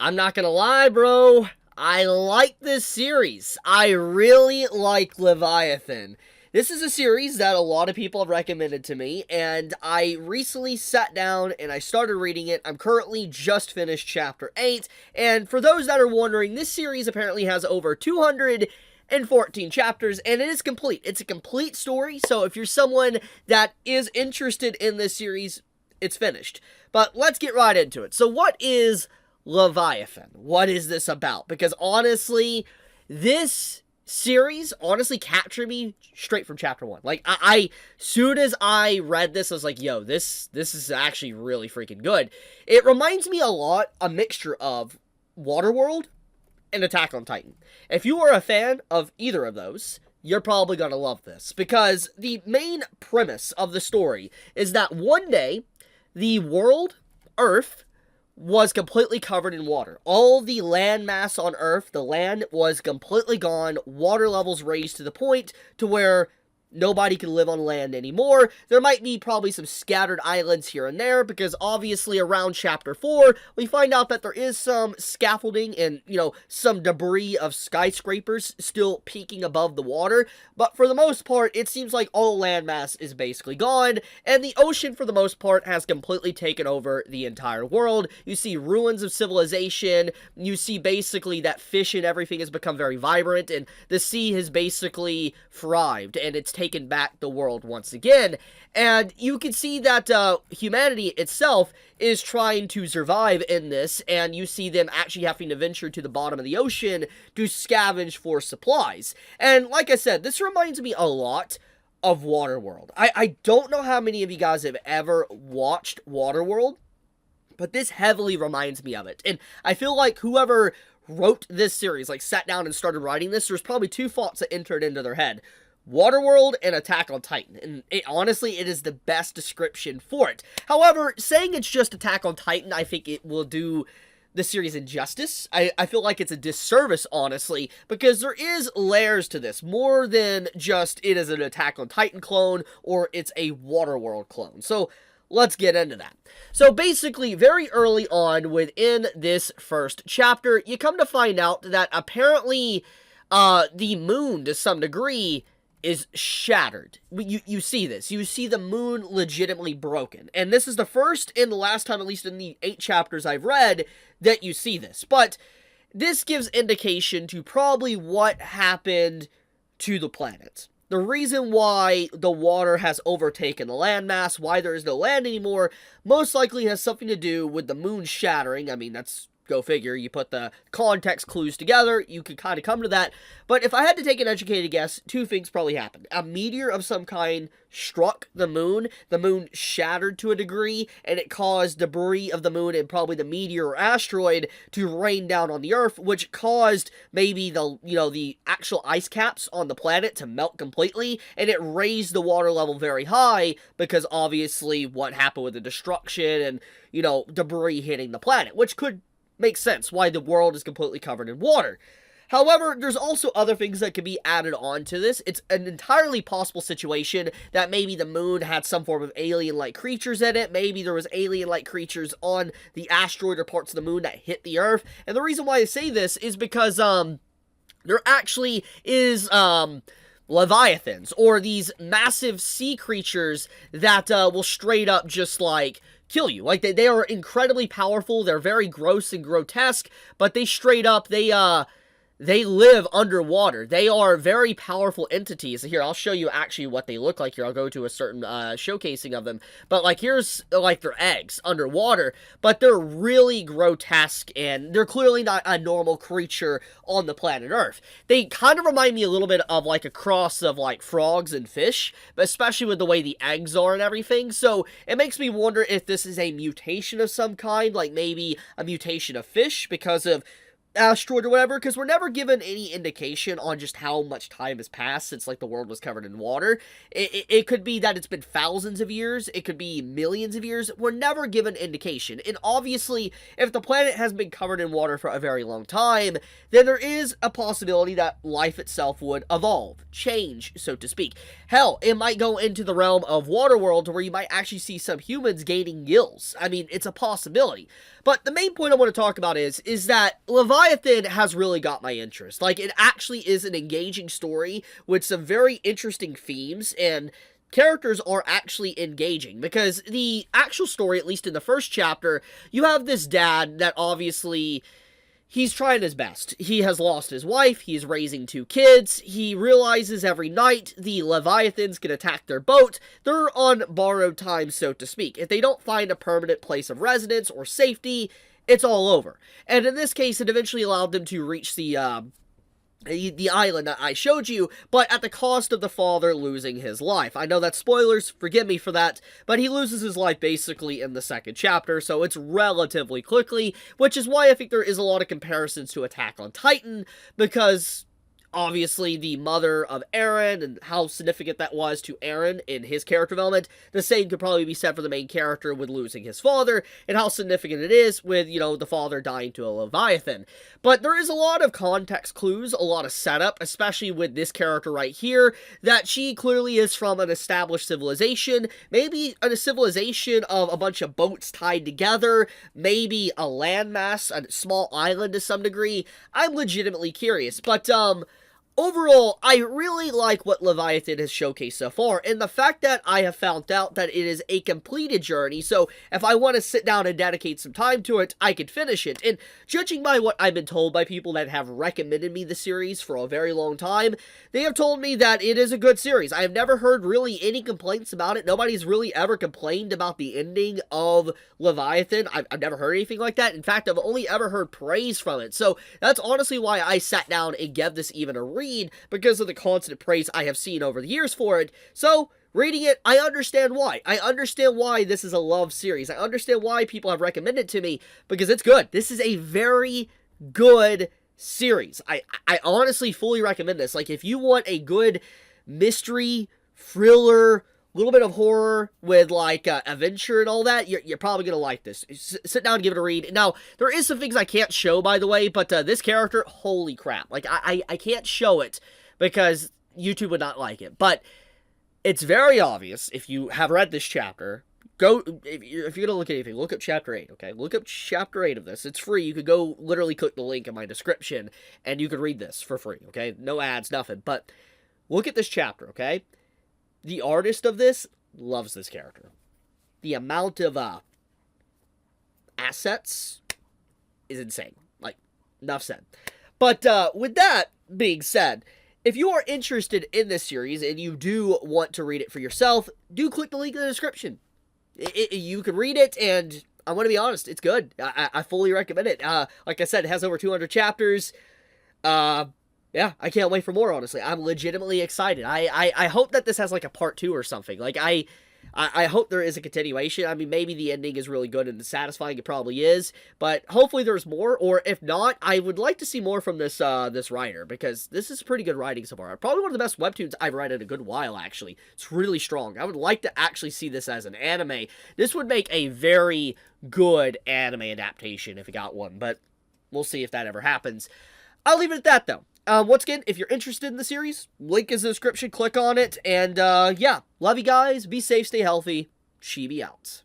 I'm not gonna lie, bro. I like this series. I really like Leviathan. This is a series that a lot of people have recommended to me, and I recently sat down and I started reading it. I'm currently just finished chapter 8, and for those that are wondering, this series apparently has over 214 chapters, and it is complete. It's a complete story, so if you're someone that is interested in this series, it's finished. But let's get right into it. So what is Leviathan? What is this about? Because honestly, this series honestly captured me straight from chapter 1. Like, I soon as I read this, I was like, yo, this is actually really freaking good. It reminds me a mixture of Waterworld and Attack on Titan. If you are a fan of either of those, you're probably gonna love this, because the main premise of the story is that one day, the world, Earth, was completely covered in water. All the land mass on Earth, the land was completely gone, water levels raised to the point to where nobody can live on land anymore. There might be probably some scattered islands here and there, because obviously around chapter 4, we find out that there is some scaffolding and, some debris of skyscrapers still peeking above the water. But for the most part, it seems like all landmass is basically gone, and the ocean, for the most part, has completely taken over the entire world. You see ruins of civilization. You see basically that fish and everything has become very vibrant, and the sea has basically thrived, and it's taken back the world once again. And you can see that humanity itself is trying to survive in this, and you see them actually having to venture to the bottom of the ocean to scavenge for supplies. And like I said, this reminds me a lot of Waterworld. I don't know how many of you guys have ever watched Waterworld, but this heavily reminds me of it. And I feel like whoever wrote this series, sat down and started writing this, there's probably two thoughts that entered into their head: Waterworld and Attack on Titan. And honestly, it is the best description for it. However, saying it's just Attack on Titan, I think it will do the series injustice. I feel like it's a disservice, honestly, because there is layers to this, more than just it is an Attack on Titan clone or it's a Waterworld clone. So let's get into that. So basically, very early on within this first chapter, you come to find out that apparently the moon, to some degree, is shattered. You see this. You see the moon legitimately broken. And this is the first and the last time, at least in the 8 chapters I've read, that you see this. But this gives indication to probably what happened to the planet. The reason why the water has overtaken the landmass, why there is no land anymore, most likely has something to do with the moon shattering. I mean, that's, go figure, you put the context clues together, you could kind of come to that. But if I had to take an educated guess, two things probably happened. A meteor of some kind struck the moon shattered to a degree, and it caused debris of the moon and probably the meteor or asteroid to rain down on the Earth, which caused maybe the actual ice caps on the planet to melt completely, and it raised the water level very high, because obviously what happened with the destruction and, debris hitting the planet, which could makes sense why the world is completely covered in water. However, there's also other things that could be added on to this. It's an entirely possible situation that maybe the moon had some form of alien-like creatures in it. Maybe there was alien-like creatures on the asteroid or parts of the moon that hit the Earth. And the reason why I say this is because there actually is Leviathans, or these massive sea creatures that will straight up just kill you. They are incredibly powerful. They're very gross and grotesque, but they straight up, they live underwater. They are very powerful entities. Here, I'll show you actually what they look like here. I'll go to a certain showcasing of them. But here's their eggs underwater, but they're really grotesque, and they're clearly not a normal creature on the planet Earth. They kind of remind me a little bit of a cross of frogs and fish, but especially with the way the eggs are and everything. So it makes me wonder if this is a mutation of some kind, maybe a mutation of fish because of asteroid or whatever, because we're never given any indication on just how much time has passed since the world was covered in water. It could be that it's been thousands of years, it could be millions of years. We're never given indication. And obviously, if the planet has been covered in water for a very long time, then there is a possibility that life itself would evolve, change, so to speak. Hell, it might go into the realm of Waterworld, where you might actually see some humans gaining gills. I mean, it's a possibility. But the main point I want to talk about is that Leviathan has really got my interest. Like, it actually is an engaging story with some very interesting themes, and characters are actually engaging, because the actual story, at least in the first chapter, you have this dad that obviously, he's trying his best. He has lost his wife, he's raising 2 kids, he realizes every night the Leviathans can attack their boat. They're on borrowed time, so to speak. If they don't find a permanent place of residence or safety, it's all over. And in this case, it eventually allowed them to reach the island that I showed you, but at the cost of the father losing his life. I know that's spoilers, forgive me for that, but he loses his life basically in the second chapter, so it's relatively quickly, which is why I think there is a lot of comparisons to Attack on Titan, because obviously the mother of Eren and how significant that was to Eren in his character development. The same could probably be said for the main character with losing his father and how significant it is with, you know, the father dying to a Leviathan. But there is a lot of context clues, a lot of setup, especially with this character right here, that she clearly is from an established civilization, maybe a civilization of a bunch of boats tied together, maybe a landmass, a small island to some degree. I'm legitimately curious, but overall, I really like what Leviathan has showcased so far, and the fact that I have found out that it is a completed journey, so if I want to sit down and dedicate some time to it, I can finish it. And judging by what I've been told by people that have recommended me the series for a very long time, they have told me that it is a good series. I have never heard really any complaints about it. Nobody's really ever complained about the ending of Leviathan. I've never heard anything like that. In fact, I've only ever heard praise from it. So that's honestly why I sat down and gave this even a read, because of the constant praise I have seen over the years for it. So, reading it, I understand why. I understand why this is a love series. I understand why people have recommended it to me, because it's good. This is a very good series. I honestly fully recommend this. Like, if you want a good mystery, thriller, little bit of horror with like adventure and all that, you're probably gonna like this. Sit down and give it a read. Now, there is some things I can't show, by the way, but this character, holy crap, like I can't show it because YouTube would not like it, but it's very obvious if you have read this chapter. If you're gonna look at anything, look up chapter 8, okay? Look up chapter 8 of this. It's free. You could go literally click the link in my description and you could read this for free, okay? No ads, nothing, but look at this chapter, okay? The artist of this loves this character. The amount of assets is insane. Like, enough said. But with that being said, if you are interested in this series and you do want to read it for yourself, do click the link in the description. You can read it, and I want to be honest, it's good. I fully recommend it. Like I said, it has over 200 chapters. Yeah, I can't wait for more, honestly. I'm legitimately excited. I hope that this has, like, a part 2 or something. Like, I hope there is a continuation. I mean, maybe the ending is really good and satisfying. It probably is. But hopefully there's more. Or if not, I would like to see more from this this writer, because this is pretty good writing so far. Probably one of the best webtoons I've read in a good while, actually. It's really strong. I would like to actually see this as an anime. This would make a very good anime adaptation if it got one. But we'll see if that ever happens. I'll leave it at that, though. Once again, if you're interested in the series, link is in the description, click on it, and, yeah, love you guys, be safe, stay healthy, Chibi out.